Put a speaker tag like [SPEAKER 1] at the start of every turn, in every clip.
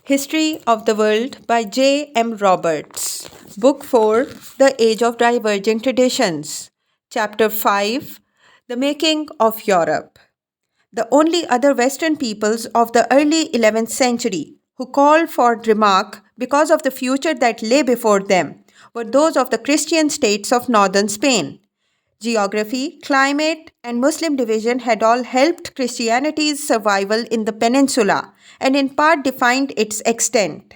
[SPEAKER 1] History of the World by J. M. Roberts. Book 4 The Age of Diverging Traditions. Chapter 5 The Making of Europe. The only other Western peoples of the early 11th century who called for remark because of the future that lay before them were those of the Christian states of northern Spain. Geography, climate, and Muslim division had all helped Christianity's survival in the peninsula and in part defined its extent.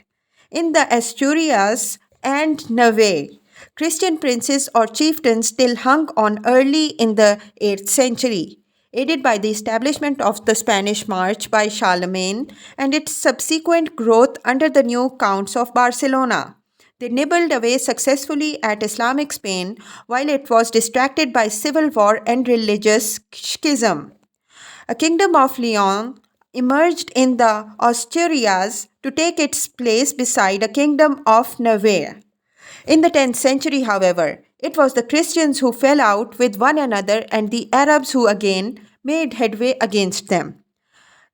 [SPEAKER 1] In the Asturias and Navarre, Christian princes or chieftains still hung on early in the 8th century, aided by the establishment of the Spanish March by Charlemagne and its subsequent growth under the new counts of Barcelona. They nibbled away successfully at Islamic Spain while it was distracted by civil war and religious schism. A kingdom of Leon emerged in the Asturias to take its place beside a kingdom of Navarre. In the 10th century, however, it was the Christians who fell out with one another and the Arabs who again made headway against them.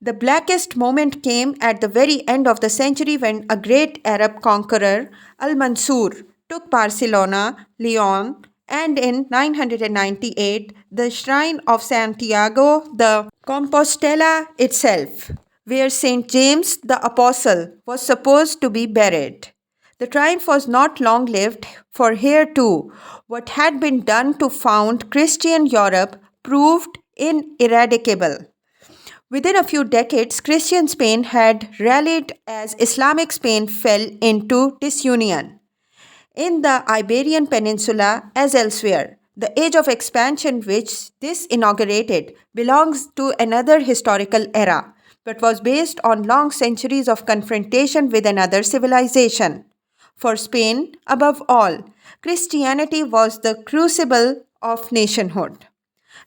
[SPEAKER 1] The blackest moment came at the very end of the century when a great Arab conqueror, Al-Mansur, took Barcelona, Leon, and in 998 the shrine of Santiago de Compostela itself, where St. James the Apostle was supposed to be buried. The triumph was not long lived, for here too, what had been done to found Christian Europe proved ineradicable. Within a few decades, Christian Spain had rallied as Islamic Spain fell into disunion. In the Iberian Peninsula, as elsewhere, the age of expansion which this inaugurated belongs to another historical era, but was based on long centuries of confrontation with another civilization. For Spain, above all, Christianity was the crucible of nationhood.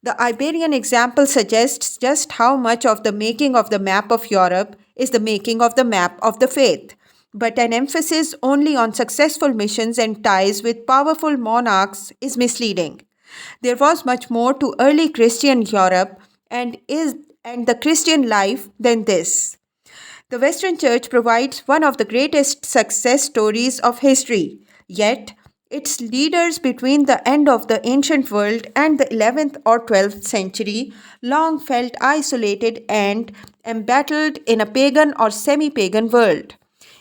[SPEAKER 1] The Iberian example suggests just how much of the making of the map of Europe is the making of the map of the faith, but an emphasis only on successful missions and ties with powerful monarchs is misleading. There was much more to early Christian Europe and the Christian life than this. The Western Church provides one of the greatest success stories of history, yet its leaders between the end of the ancient world and the 11th or 12th century long felt isolated and embattled in a pagan or semi-pagan world,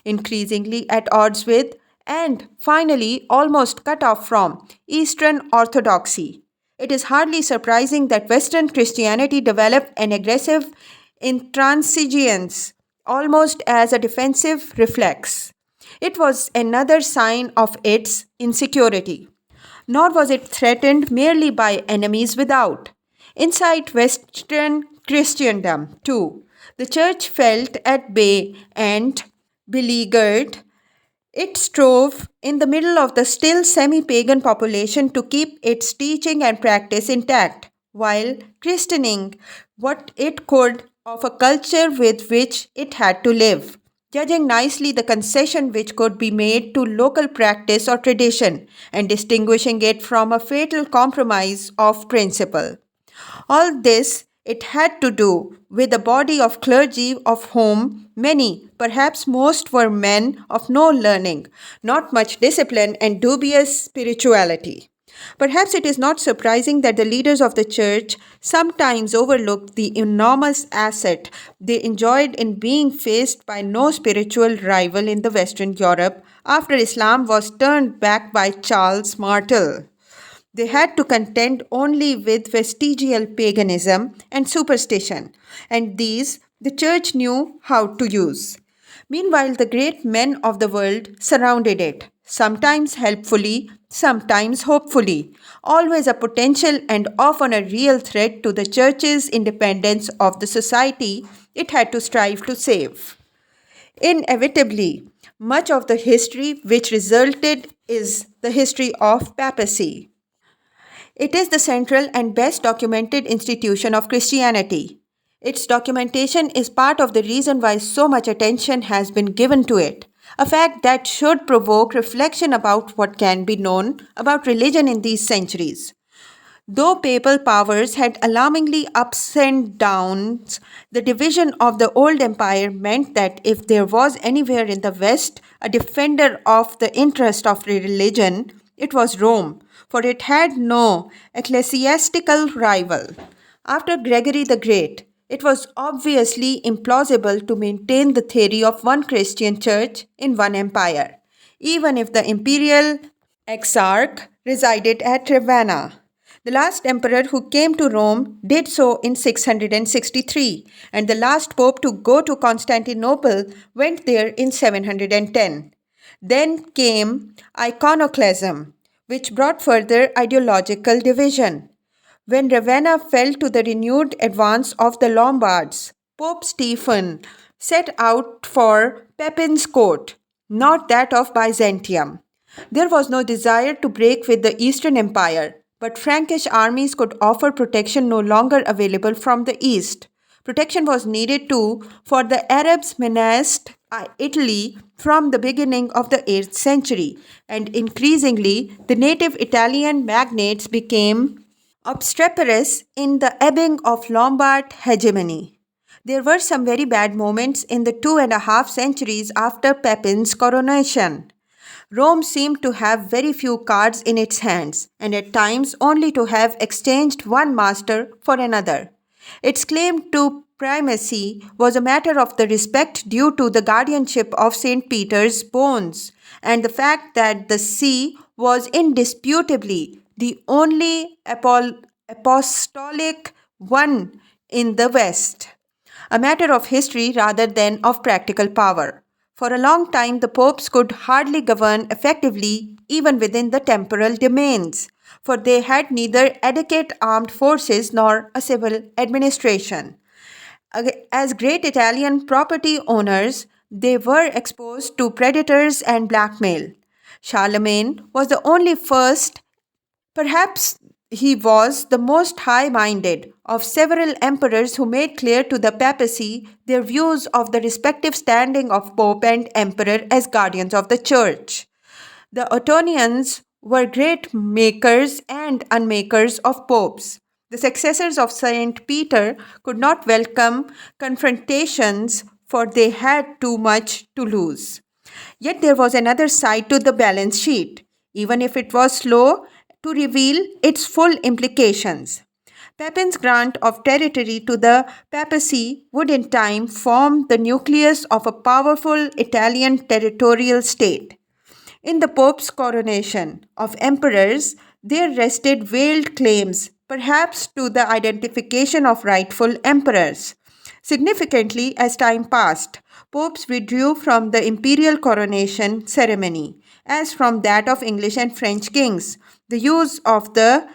[SPEAKER 1] increasingly at odds with and finally almost cut off from Eastern Orthodoxy. It is hardly surprising that Western Christianity developed an aggressive intransigence almost as a defensive reflex. It was another sign of its insecurity. Nor was it threatened merely by enemies without. Inside Western Christendom, too, the Church felt at bay and beleaguered. It strove in the middle of the still semi pagan population to keep its teaching and practice intact, while christening what it could of a culture with which it had to live, judging nicely the concession which could be made to local practice or tradition, and distinguishing it from a fatal compromise of principle. All this it had to do with a body of clergy of whom many, perhaps most, were men of no learning, not much discipline, and dubious spirituality. Perhaps it is not surprising that the leaders of the church sometimes overlooked the enormous asset they enjoyed in being faced by no spiritual rival in the Western Europe after Islam was turned back by Charles Martel. They had to contend only with vestigial paganism and superstition, and these the church knew how to use. Meanwhile, the great men of the world surrounded it, sometimes helpfully, sometimes hopefully, always a potential and often a real threat to the church's independence of the society it had to strive to save. Inevitably, much of the history which resulted is the history of papacy. It is the central and best documented institution of Christianity. Its documentation is part of the reason why so much attention has been given to it, a fact that should provoke reflection about what can be known about religion in these centuries. Though papal powers had alarmingly ups and downs, the division of the old empire meant that if there was anywhere in the West a defender of the interest of religion, it was Rome, for it had no ecclesiastical rival. After Gregory the Great, it was obviously implausible to maintain the theory of one Christian church in one empire, even if the imperial exarch resided at Ravenna. The last emperor who came to Rome did so in 663, and the last pope to go to Constantinople went there in 710. Then came iconoclasm, which brought further ideological division. When Ravenna fell to the renewed advance of the Lombards, Pope Stephen set out for Pepin's court, not that of Byzantium. There was no desire to break with the Eastern Empire, but Frankish armies could offer protection no longer available from the east. Protection was needed too, for the Arabs menaced Italy from the beginning of the 8th century, and increasingly the native Italian magnates became Obstreperous in the ebbing of Lombard hegemony. There were some very bad moments in the 2.5 centuries after Pepin's coronation. Rome seemed to have very few cards in its hands, and at times only to have exchanged one master for another. Its claim to primacy was a matter of the respect due to the guardianship of St. Peter's bones, and the fact that the see was indisputably the only apostolic one in the West, a matter of history rather than of practical power. For a long time, the popes could hardly govern effectively even within the temporal domains, for they had neither adequate armed forces nor a civil administration. As great Italian property owners, they were exposed to predators and blackmail. Charlemagne was the only first. Perhaps he was the most high minded of several emperors who made clear to the papacy their views of the respective standing of pope and emperor as guardians of the church. The Ottonians were great makers and unmakers of popes. The successors of Saint Peter could not welcome confrontations, for they had too much to lose. Yet there was another side to the balance sheet, even if it was slow to reveal its full implications. Pepin's grant of territory to the papacy would in time form the nucleus of a powerful Italian territorial state. In the Pope's coronation of emperors, there rested veiled claims, perhaps to the identification of rightful emperors. Significantly, as time passed, popes withdrew from the imperial coronation ceremony, as from that of English and French kings. The use of the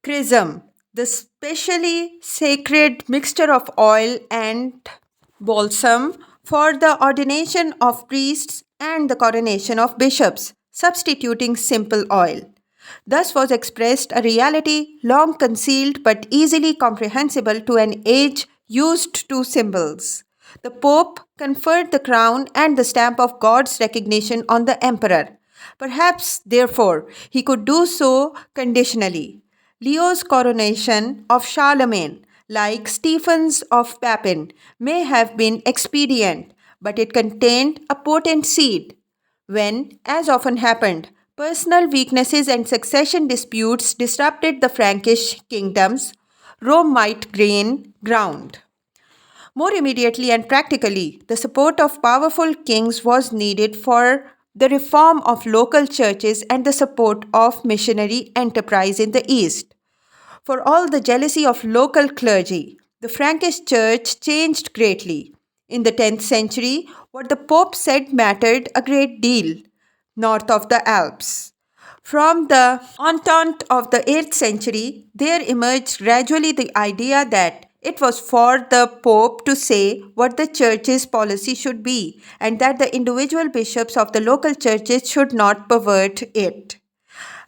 [SPEAKER 1] chrism, the specially sacred mixture of oil and balsam for the ordination of priests and the coronation of bishops, substituting simple oil. Thus was expressed a reality long concealed but easily comprehensible to an age used to symbols. The Pope conferred the crown and the stamp of God's recognition on the emperor. Perhaps, therefore, he could do so conditionally. Leo's coronation of Charlemagne, like Stephen's of Papin, may have been expedient, but it contained a potent seed. When, as often happened, personal weaknesses and succession disputes disrupted the Frankish kingdoms, Rome might gain ground. More immediately and practically, the support of powerful kings was needed for the reform of local churches and the support of missionary enterprise in the East. For all the jealousy of local clergy, the Frankish church changed greatly. In the 10th century, what the Pope said mattered a great deal north of the Alps. From the Entente of the 8th century, there emerged gradually the idea that it was for the Pope to say what the church's policy should be, and that the individual bishops of the local churches should not pervert it.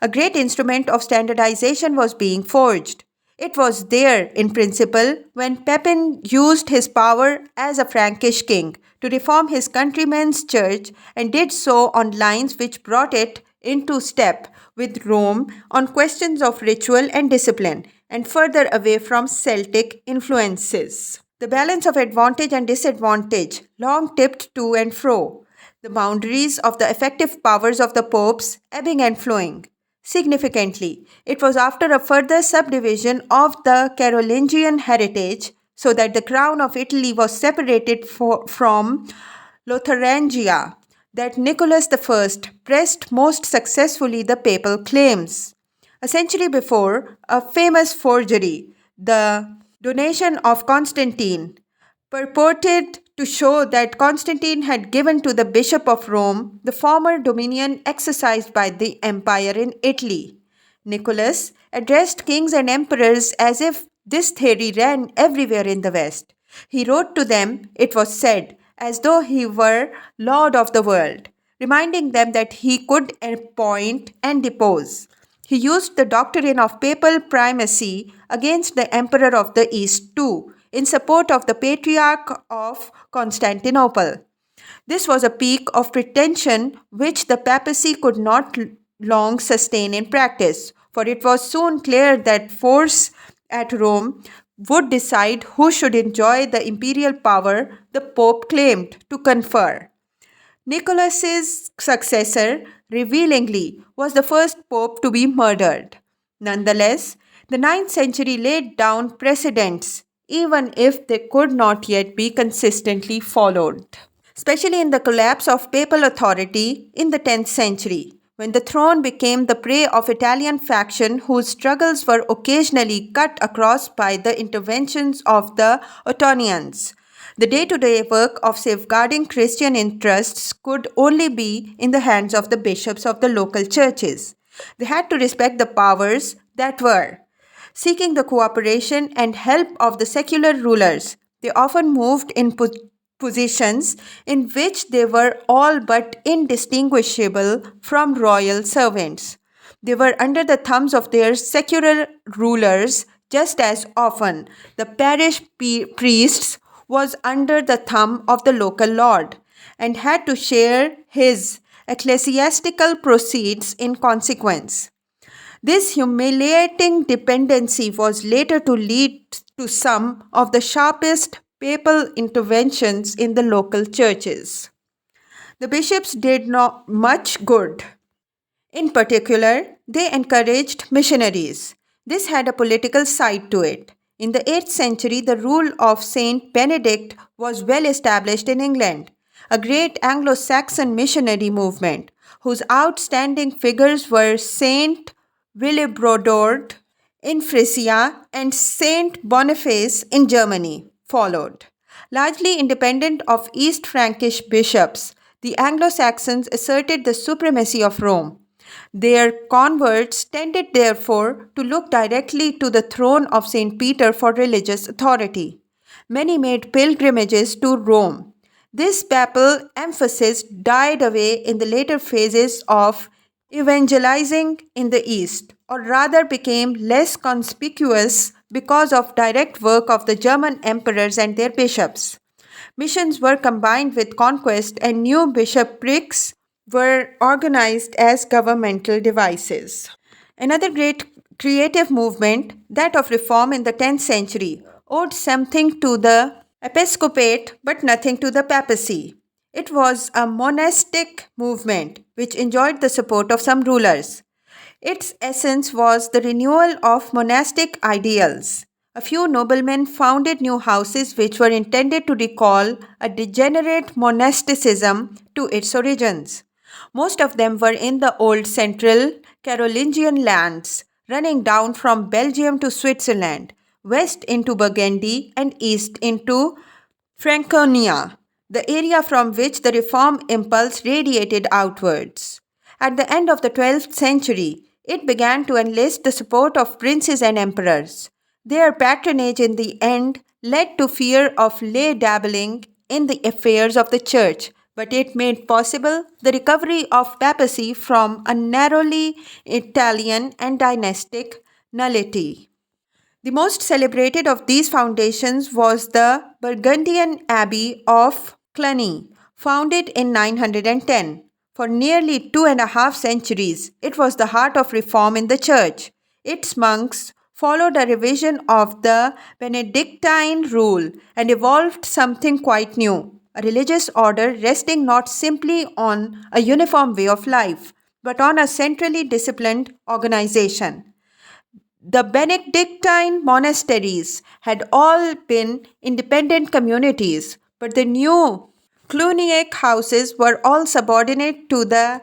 [SPEAKER 1] A great instrument of standardization was being forged. It was there, in principle, when Pepin used his power as a Frankish king to reform his countrymen's church and did so on lines which brought it into step with Rome on questions of ritual and discipline, and further away from Celtic influences. The balance of advantage and disadvantage long tipped to and fro, the boundaries of the effective powers of the popes ebbing and flowing. Significantly, it was after a further subdivision of the Carolingian heritage, so that the crown of Italy was separated from Lotharingia, that Nicholas I pressed most successfully the papal claims. A century before, a famous forgery, the donation of Constantine, purported to show that Constantine had given to the Bishop of Rome the former dominion exercised by the empire in Italy. Nicholas addressed kings and emperors as if this theory ran everywhere in the West. He wrote to them, it was said, as though he were Lord of the world, reminding them that he could appoint and depose. He used the doctrine of papal primacy against the Emperor of the East too, in support of the Patriarch of Constantinople. This was a peak of pretension which the papacy could not long sustain in practice, for it was soon clear that force at Rome would decide who should enjoy the imperial power the Pope claimed to confer. Nicholas's successor, revealingly, was the first pope to be murdered. Nonetheless, the ninth century laid down precedents, even if they could not yet be consistently followed, especially in the collapse of papal authority in the 10th century, when the throne became the prey of Italian faction whose struggles were occasionally cut across by the interventions of the Ottonians. The day-to-day work of safeguarding Christian interests could only be in the hands of the bishops of the local churches. They had to respect the powers that were, seeking the cooperation and help of the secular rulers. They often moved in positions in which they were all but indistinguishable from royal servants. They were under the thumbs of their secular rulers just as often. The parish priests was under the thumb of the local lord and had to share his ecclesiastical proceeds in consequence. This humiliating dependency was later to lead to some of the sharpest papal interventions in the local churches. The bishops did not much good. In particular, they encouraged missionaries. This had a political side to it. In the 8th century, the rule of Saint Benedict was well established in England, a great Anglo-Saxon missionary movement, whose outstanding figures were Saint Willibrord in Frisia and Saint Boniface in Germany, followed. Largely independent of East Frankish bishops, the Anglo-Saxons asserted the supremacy of Rome. Their converts tended therefore to look directly to the throne of St. Peter for religious authority. Many made pilgrimages to Rome. This papal emphasis died away in the later phases of evangelizing in the East, or rather became less conspicuous because of direct work of the German emperors and their bishops. Missions were combined with conquest, and new bishoprics were organized as governmental devices. Another great creative movement, that of reform in the 10th century, owed something to the episcopate but nothing to the papacy. It was a monastic movement which enjoyed the support of some rulers. Its essence was the renewal of monastic ideals. A few noblemen founded new houses which were intended to recall a degenerate monasticism to its origins. Most of them were in the old central Carolingian lands, running down from Belgium to Switzerland, west into Burgundy, and east into Franconia, the area from which the reform impulse radiated outwards. At the end of the 12th century, it began to enlist the support of princes and emperors. Their patronage in the end led to fear of lay dabbling in the affairs of the church, but it made possible the recovery of papacy from a narrowly Italian and dynastic nullity. The most celebrated of these foundations was the Burgundian Abbey of Cluny, founded in 910. For nearly 2.5 centuries, it was the heart of reform in the church. Its monks followed a revision of the Benedictine rule and evolved something quite new, a religious order resting not simply on a uniform way of life, but on a centrally disciplined organization. The Benedictine monasteries had all been independent communities, but the new Cluniac houses were all subordinate to the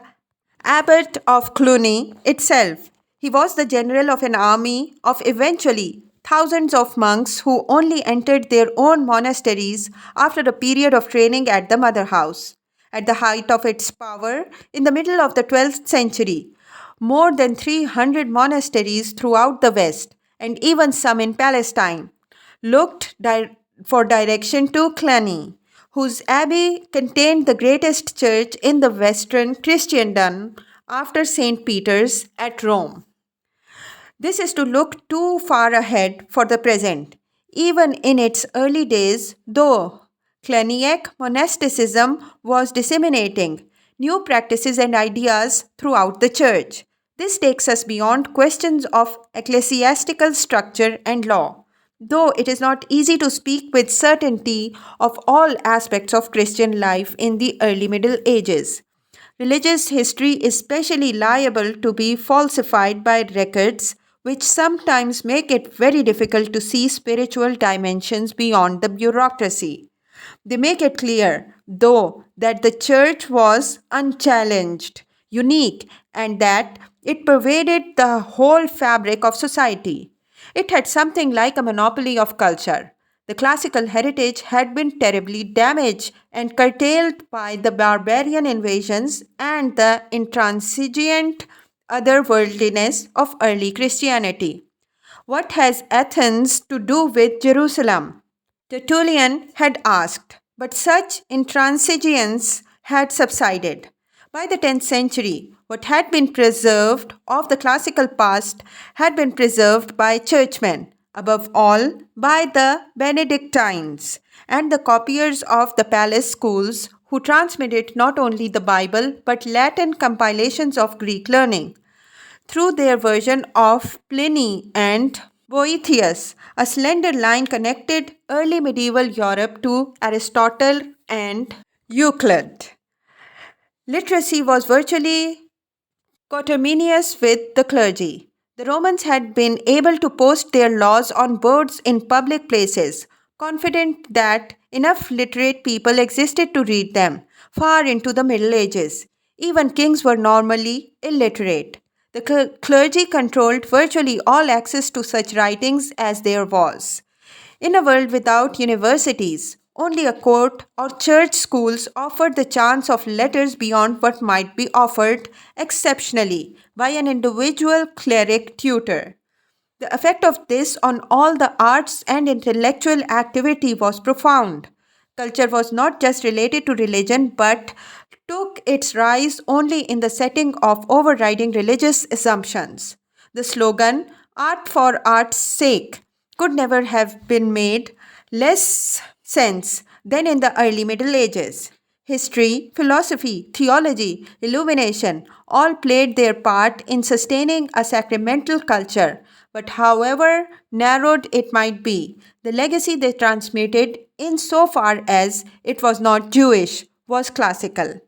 [SPEAKER 1] abbot of Cluny itself. He was the general of an army of eventually thousands of monks who only entered their own monasteries after a period of training at the mother house. At the height of its power, in the middle of the 12th century, more than 300 monasteries throughout the West, and even some in Palestine, looked for direction to Cluny, whose abbey contained the greatest church in the Western Christendom after St. Peter's at Rome. This is to look too far ahead for the present. Even in its early days, though Cluniac monasticism was disseminating new practices and ideas throughout the church. This takes us beyond questions of ecclesiastical structure and law. Though it is not easy to speak with certainty of all aspects of Christian life in the early Middle Ages. Religious history is especially liable to be falsified by records, which sometimes make it very difficult to see spiritual dimensions beyond the bureaucracy. They make it clear, though, that the church was unchallenged, unique, and that it pervaded the whole fabric of society. It had something like a monopoly of culture. The classical heritage had been terribly damaged and curtailed by the barbarian invasions and the intransigent otherworldliness of early Christianity. What has Athens to do with Jerusalem? Tertullian had asked, but such intransigence had subsided. By the 10th century, what had been preserved of the classical past had been preserved by churchmen, above all by the Benedictines and the copiers of the palace schools who transmitted not only the Bible but Latin compilations of Greek learning. Through their version of Pliny and Boethius, a slender line connected early medieval Europe to Aristotle and Euclid. Literacy was virtually coterminous with the clergy. The Romans had been able to post their laws on boards in public places, confident that enough literate people existed to read them, far into the Middle Ages. Even kings were normally illiterate. The clergy controlled virtually all access to such writings as there was. In a world without universities, only a court or church schools offered the chance of letters beyond what might be offered exceptionally by an individual cleric tutor. The effect of this on all the arts and intellectual activity was profound. Culture was not just related to religion but took its rise only in the setting of overriding religious assumptions. The slogan, Art for Art's Sake, could never have been made less sense than in the early Middle Ages. History, philosophy, theology, illumination all played their part in sustaining a sacramental culture, but however narrowed it might be, the legacy they transmitted, insofar as it was not Jewish, was classical.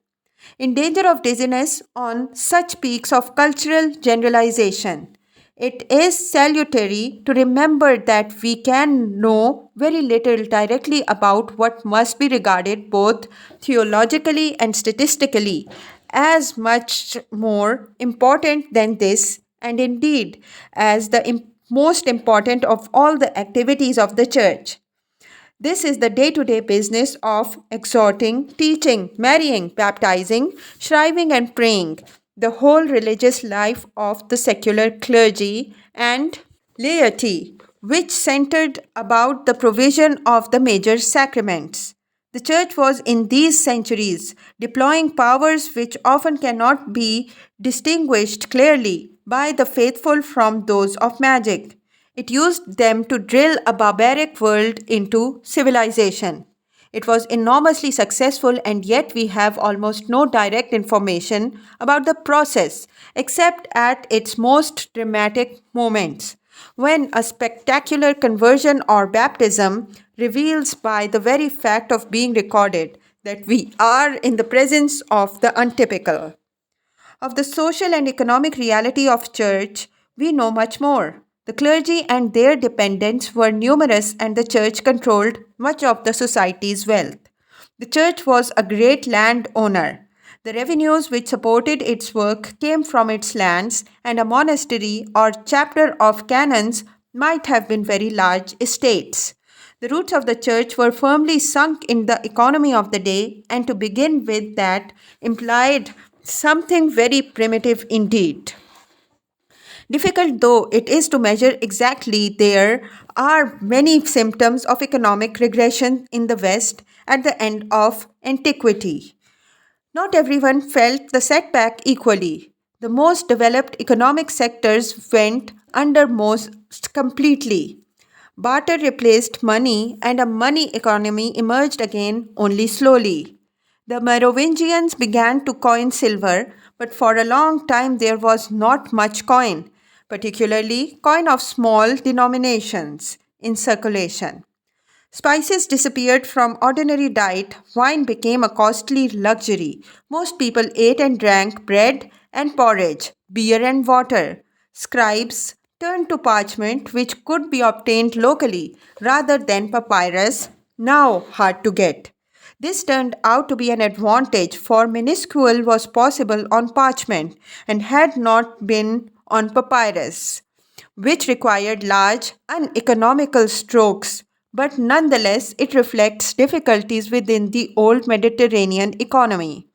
[SPEAKER 1] In danger of dizziness on such peaks of cultural generalization, it is salutary to remember that we can know very little directly about what must be regarded both theologically and statistically as much more important than this, and indeed as the most important of all the activities of the church. This is the day to day business of exhorting, teaching, marrying, baptizing, shriving, and praying, the whole religious life of the secular clergy and laity, which centered about the provision of the major sacraments. The church was in these centuries deploying powers which often cannot be distinguished clearly by the faithful from those of magic. It used them to drill a barbaric world into civilization. It was enormously successful, and yet we have almost no direct information about the process except at its most dramatic moments, when a spectacular conversion or baptism reveals by the very fact of being recorded that we are in the presence of the untypical. Of the social and economic reality of church, we know much more. The clergy and their dependents were numerous, and the church controlled much of the society's wealth. The church was a great landowner. The revenues which supported its work came from its lands, and a monastery or chapter of canons might have been very large estates. The roots of the church were firmly sunk in the economy of the day, and to begin with, that implied something very primitive indeed. Difficult though it is to measure exactly, there are many symptoms of economic regression in the West at the end of antiquity. Not everyone felt the setback equally. The most developed economic sectors went under most completely. Barter replaced money, and a money economy emerged again only slowly. The Merovingians began to coin silver, but for a long time there was not much coin, particularly coin of small denominations, in circulation. Spices disappeared from ordinary diet, wine became a costly luxury. Most people ate and drank bread and porridge, beer and water. Scribes turned to parchment, which could be obtained locally rather than papyrus, now hard to get. This turned out to be an advantage, for minuscule was possible on parchment and had not been on papyrus, which required large, uneconomical strokes, but nonetheless it reflects difficulties within the old Mediterranean economy.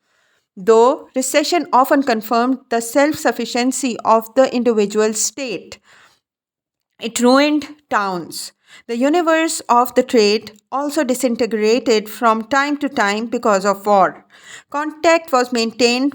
[SPEAKER 1] Though recession often confirmed the self sufficiency of the individual state, it ruined towns. The universe of the trade also disintegrated from time to time because of war. Contact was maintained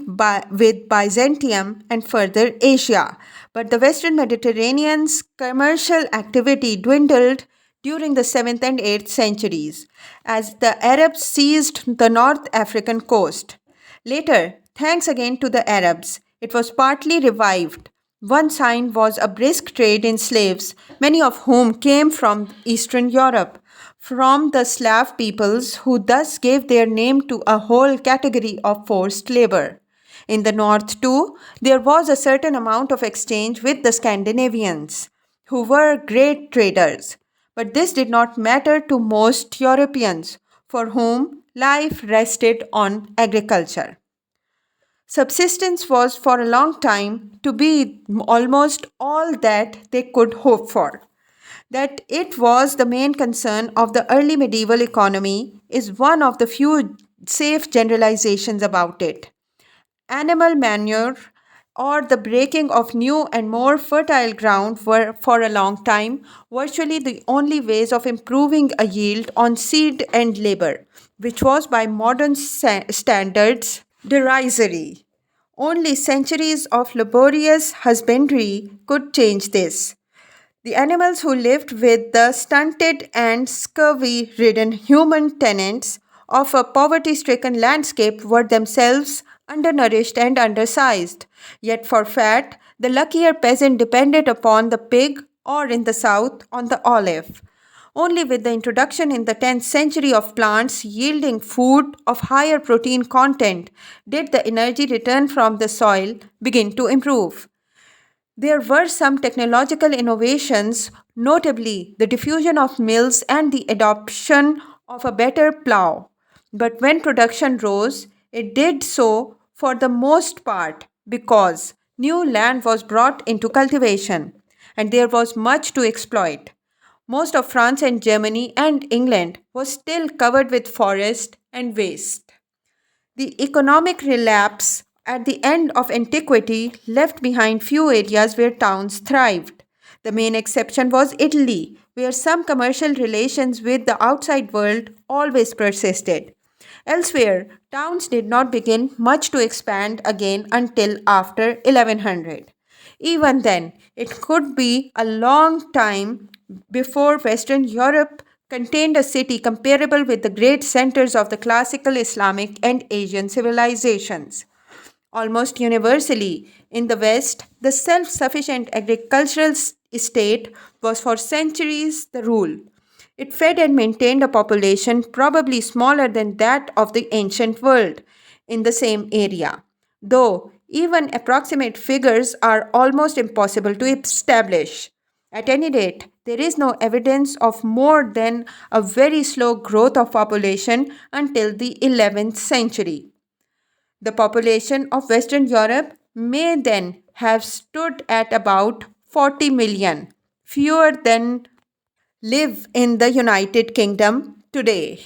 [SPEAKER 1] with Byzantium and further Asia, but the Western Mediterranean's commercial activity dwindled during the 7th and 8th centuries as the Arabs seized the North African coast. Later, thanks again to the Arabs, it was partly revived. One sign was a brisk trade in slaves, many of whom came from Eastern Europe, from the Slav peoples, who thus gave their name to a whole category of forced labor. In the north, too, there was a certain amount of exchange with the Scandinavians, who were great traders. But this did not matter to most Europeans, for whom life rested on agriculture. Subsistence was for a long time to be almost all that they could hope for. That it was the main concern of the early medieval economy is one of the few safe generalizations about it. Animal manure or the breaking of new and more fertile ground were for a long time virtually the only ways of improving a yield on seed and labor, which was by modern standards derisory. Only centuries of laborious husbandry could change this. The animals who lived with the stunted and scurvy ridden human tenants of a poverty stricken landscape were themselves undernourished and undersized. Yet for fat, the luckier peasant depended upon the pig or in the south on the olive. Only with the introduction in the 10th century of plants yielding food of higher protein content did the energy return from the soil begin to improve. There were some technological innovations, notably the diffusion of mills and the adoption of a better plough. But when production rose, it did so for the most part because new land was brought into cultivation and there was much to exploit. Most of France and Germany and England was still covered with forest and waste. The economic relapse at the end of antiquity left behind few areas where towns thrived. The main exception was Italy, where some commercial relations with the outside world always persisted. Elsewhere, towns did not begin much to expand again until after 1100. Even then, it could be a long time before Western Europe contained a city comparable with the great centers of the classical Islamic and Asian civilizations. Almost universally, in the West, the self sufficient agricultural state was for centuries the rule. It fed and maintained a population probably smaller than that of the ancient world in the same area, though even approximate figures are almost impossible to establish. At any rate, there is no evidence of more than a very slow growth of population until the 11th century. The population of Western Europe may then have stood at about 40 million, fewer than live in the United Kingdom today.